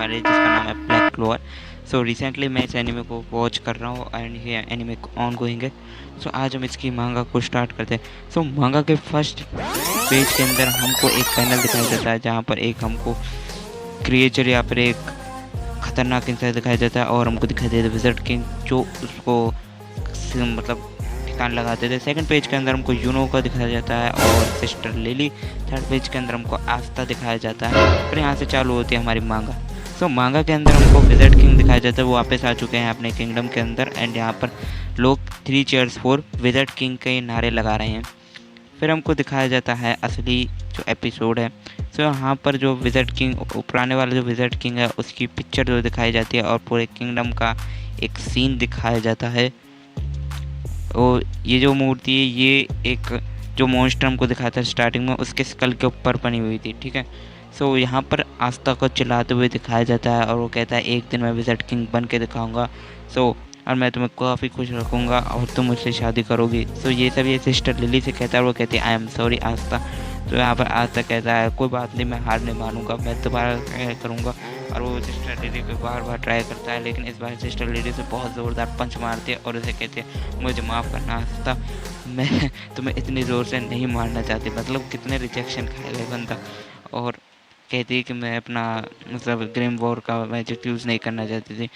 वाले जिसका नाम है ब्लैक क्लोवर। सो रिसेंटली मैं इस एनिमे को वॉच कर रहा हूँ एंड ये एनिमे ऑन गोइंग है। सो आज हम इसकी मांगा को स्टार्ट करते हैं। सो मांगा के फर्स्ट पेज के अंदर हमको एक पैनल दिखाई देता है जहाँ पर एक हमको क्रिएचर या फिर एक खतरनाक इंसान दिखाई देता है और हमको दिखाई देता है विज़र्ड किंग जो उसको मतलब ठिकान लगाते थे। सेकंड पेज के अंदर हमको यूनो का दिखाया जाता है और सिस्टर लिली। थर्ड पेज के अंदर हमको आस्था दिखाया जाता है। फिर यहाँ से चालू होती है हमारी मांगा। सो मांगा के अंदर हमको विज़र्ड किंग दिखाया जाता है, वो वापस आ चुके हैं अपने किंगडम के अंदर एंड यहाँ पर लोग 3 चीयर्स फॉर विज़र्ड किंग के नारे लगा रहे हैं। फिर हमको दिखाया जाता है असली जो एपिसोड है। सो यहाँ पर जो विज़र्ड किंग पुराने वाला जो विज़र्ड किंग है उसकी पिक्चर जो दिखाई जाती है और पूरे किंगडम का एक सीन दिखाया जाता है। और ये जो मूर्ति है ये एक जो मॉन्स्टर हमको दिखाया था स्टार्टिंग में उसके स्कल के ऊपर बनी हुई थी, ठीक है। सो यहाँ पर आस्था को चिल्लाते हुए दिखाया जाता है और वो कहता है एक दिन मैं विज़र्ड किंग बन के दिखाऊंगा। सो और मैं तुम्हें काफ़ी खुश रखूँगा और तुम मुझसे शादी करोगी। सो ये सब ये सिस्टर लिली से कहता है और वो कहती है आई एम सॉरी आस्था। तो यहाँ पर आस्था कहता है कोई बात नहीं, मैं हार नहीं मानूंगा, मैं दोबारा ट्राई करूँगा। और वो सिस्टर लिली को बार बार ट्राई करता है लेकिन इस बार सिस्टर लिली से बहुत ज़ोरदार पंच मारती है और उसे कहती है मुझे माफ़ करना आस्था, मैं तुम्हें इतनी ज़ोर से नहीं मारना चाहती। मतलब कितने रिजेक्शन खाएगा ये बंदा। और कहती है कि मैं अपना मतलब ग्रिम वॉर का मैजिक यूज़ नहीं करना चाहती थी।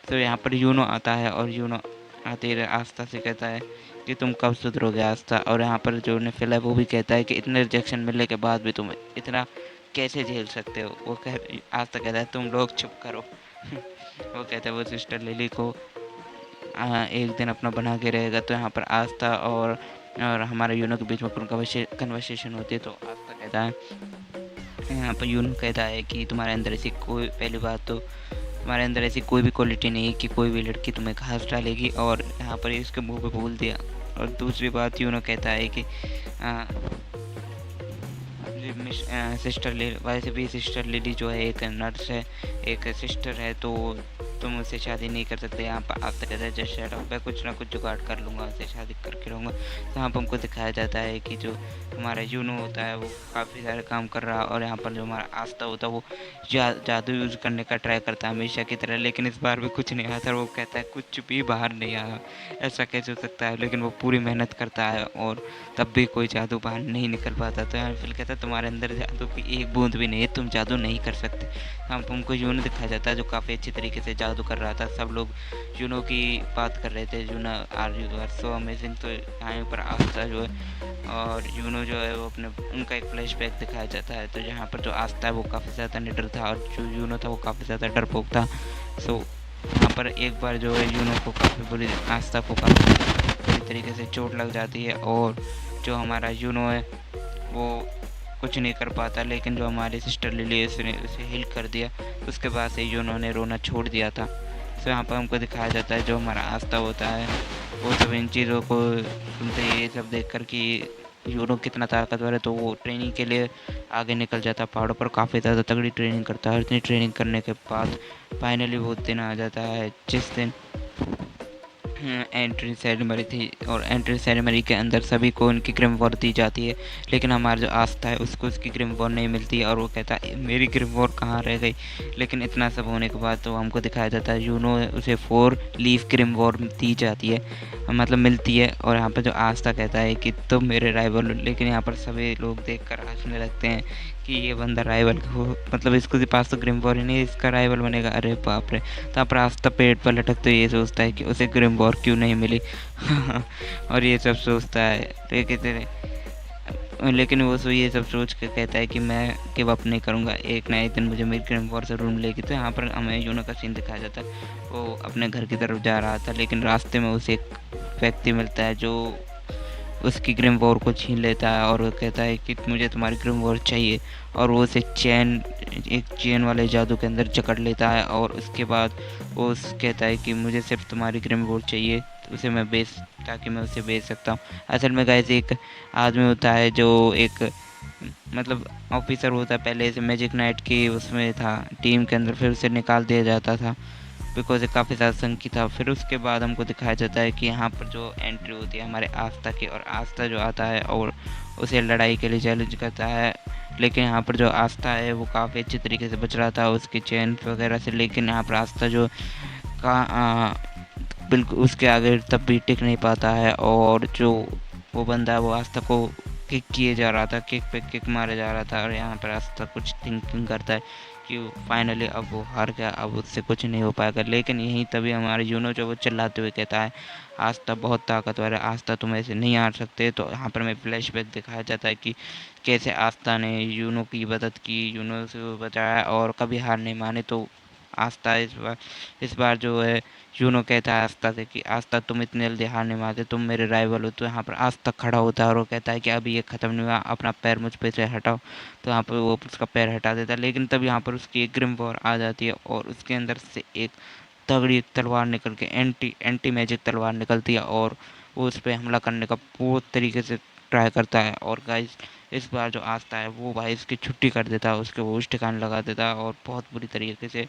तो यहाँ पर यूनो आता है और यूनो आते ही आस्था से कहता है कि तुम कब सुधरोगे आस्था। और यहाँ पर जो नेफिल है वो भी कहता है कि इतने रिजेक्शन मिलने के बाद भी तुम इतना कैसे झेल सकते हो। वो आस्था कहता है तुम लोग चुप करो। वो कहता है वो सिस्टर लिली को एक दिन अपना बना के रहेगा। तो यहाँ पर आस्था और हमारे यूनो के बीच में कन्वर्सेशन होती है। तो आस्था कहता है यहाँ पर यूनो कहता है कि तुम्हारे अंदर ऐसी कोई, पहली बात तो तुम्हारे अंदर ऐसी कोई भी क्वालिटी नहीं है कि कोई भी लड़की तुम्हें घास डालेगी, और यहाँ पर इसके मुंह पे बोल दिया। और दूसरी बात यूनो कहता है कि सिस्टर लिली, वैसे भी सिस्टर लिली जो है एक नर्स है, एक सिस्टर है, तो तुम उससे शादी नहीं कर सकते। यहाँ पर आस्था कहता है जस्ट शट अप, मैं कुछ ना कुछ जुगाड़ कर लूँगा, उससे शादी करके रहूँगा। तो यहाँ पर हमको दिखाया जाता है कि जो हमारा यूनो होता है वो काफ़ी सारे काम कर रहा है और यहाँ पर जो हमारा आस्था होता है वो जादू यूज़ करने का ट्राई करता है हमेशा की तरह, लेकिन इस बार भी कुछ नहीं आता। वो कहता है कुछ भी बाहर नहीं आया, ऐसा कैसे हो सकता है। लेकिन वो पूरी मेहनत करता है और तब भी कोई जादू बाहर नहीं निकल पाता। तो यहाँ फिर कहता है तुम्हारे अंदर जादू की एक बूंद भी नहीं है, तुम जादू नहीं कर सकते। हम तुमको यूनो दिखाया जाता है जो काफ़ी अच्छी तरीके से जादू कर रहा था। सब लोग यूनो की बात कर रहे थे, you know are you are so amazing. तो यहाँ पर आस्था जो है और यूनो जो है वो अपने उनका एक फ्लैशबैक दिखाया जाता है। तो यहाँ पर जो आस्था है वो काफ़ी ज़्यादा निडर था और जो यूनो था वो काफ़ी ज़्यादा डरपोक था। सो यहाँ पर एक बार जो है यूनो को काफ़ी बुरी, आस्था को काफ़ी बुरी तरीके से चोट लग जाती है और जो हमारा यूनो है वो कुछ नहीं कर पाता। लेकिन जो हमारी सिस्टर लिली उसने उसे हील कर दिया। उसके बाद से यूनो ने रोना छोड़ दिया था। तो यहाँ पर हमको दिखाया जाता है जो हमारा आस्था होता है वो सब इन चीज़ों को सुनते ही ये सब देख कर कि यूनो कितना ताकतवर है, तो वो ट्रेनिंग के लिए आगे निकल जाता है पहाड़ों पर। काफ़ी ज़्यादा तगड़ी ट्रेनिंग करता है। इतनी ट्रेनिंग करने के बाद फाइनली वो दिन आ जाता है जिस दिन एंट्री सेरेमनी थी और एंट्री सेरेमनी के अंदर सभी को उनकी ग्रिम वॉर दी जाती है। लेकिन हमारा जो आस्था है उसको उसकी ग्रिम वॉर नहीं मिलती और वो कहता है मेरी ग्रिम वॉर कहाँ रह गई। लेकिन इतना सब होने के बाद तो हमको दिखाया जाता है यूनो उसे 4 लीफ ग्रिम वॉर दी जाती है, मतलब मिलती है। और यहाँ पर जो आस्था कहता है कि तुम मेरे राइवल हो। लेकिन यहाँ पर सभी लोग देख कर हंसने लगते हैं कि ये बंदा राइवल हो, मतलब इसके पास तो ग्रिम वॉर ही नहीं, इसका राइवल बनेगा। अरे बाप रे। तो पर आस्था पेट पर लटकते ये सोचता है कि उसे ग्रिम वॉर क्यों नहीं मिली। और ये सब सोचता है लेकिन वो ये सब सोच के कहता है कि मैं गिव अप नहीं करूँगा, एक ना एक दिन मुझे मेरी ग्रिम वॉर ज़रूर मिलेगी। तो यहाँ पर हमें यूनो का सीन दिखाया जाता है। वो अपने घर की तरफ जा रहा था लेकिन रास्ते में उसे एक व्यक्ति मिलता है जो उसकी ग्रिम वॉर को छीन लेता है और वो कहता है कि मुझे तुम्हारी ग्रिम वॉर चाहिए। और वो उसे एक चेन वाले जादू के अंदर जकड़ लेता है और उसके बाद वो कहता है कि मुझे सिर्फ तुम्हारी ग्रिम वॉर चाहिए, तो उसे मैं ताकि मैं उसे बेच सकता हूँ। असल में गाइस एक आदमी होता है जो एक मतलब ऑफिसर होता है, पहले से मैजिक नाइट की उसमें था टीम के अंदर, फिर उसे निकाल दिया जाता था बिकॉज ये काफ़ी ज़्यादा संकी था। फिर उसके बाद हमको दिखाया जाता है कि यहाँ पर जो एंट्री होती है हमारे आस्था की, और आस्था जो आता है और उसे लड़ाई के लिए चैलेंज करता है लेकिन यहाँ पर जो आस्था है वो काफ़ी अच्छी तरीके से बच रहा था उसकी चेन वगैरह से। लेकिन यहाँ पर आस्था जो का बिल्कुल उसके आगे तब भी टिक नहीं पाता है, और जो वो बंदा है वो आस्था को किक किए जा रहा था, किक पे किक मारे जा रहा था, और यहाँ पर आस्था कुछ थिंकिंग करता है कि फाइनली अब वो हार गया, अब उससे कुछ नहीं हो पाएगा। लेकिन यहीं तभी हमारे यूनो जो वो चिल्लाते हुए कहता है आस्था बहुत ताकतवर है, आस्था तुम ऐसे नहीं हार सकते। तो यहाँ पर हमें फ्लैशबैक दिखाया जाता है कि कैसे आस्था ने यूनो की मदद की, यूनो से वो बचाया और कभी हार नहीं माने। तो आस्था इस बार जो है यूनो कहता है आस्था से कि आस्था तुम इतने जल्दी हार नहीं मानते, तुम मेरे राइवल हो। तो यहाँ पर आस्था खड़ा होता है और वो कहता है कि अभी ये ख़त्म नहीं हुआ, अपना पैर मुझ पे से हटाओ। तो यहाँ पर वो उसका पैर हटा देता है, लेकिन तब यहाँ पर उसकी एक ग्रिम वॉर आ जाती है और उसके अंदर से एक तगड़ी तलवार निकल के एंटी एंटी मैजिक तलवार निकलती है, और वो उस पर हमला करने का पूरी तरीके से ट्राई करता है। और गाइस इस बार जो आस्था है वो भाई इसकी छुट्टी कर देता है, उसके होश ठिकाने लगा देता है और बहुत बुरी तरीके से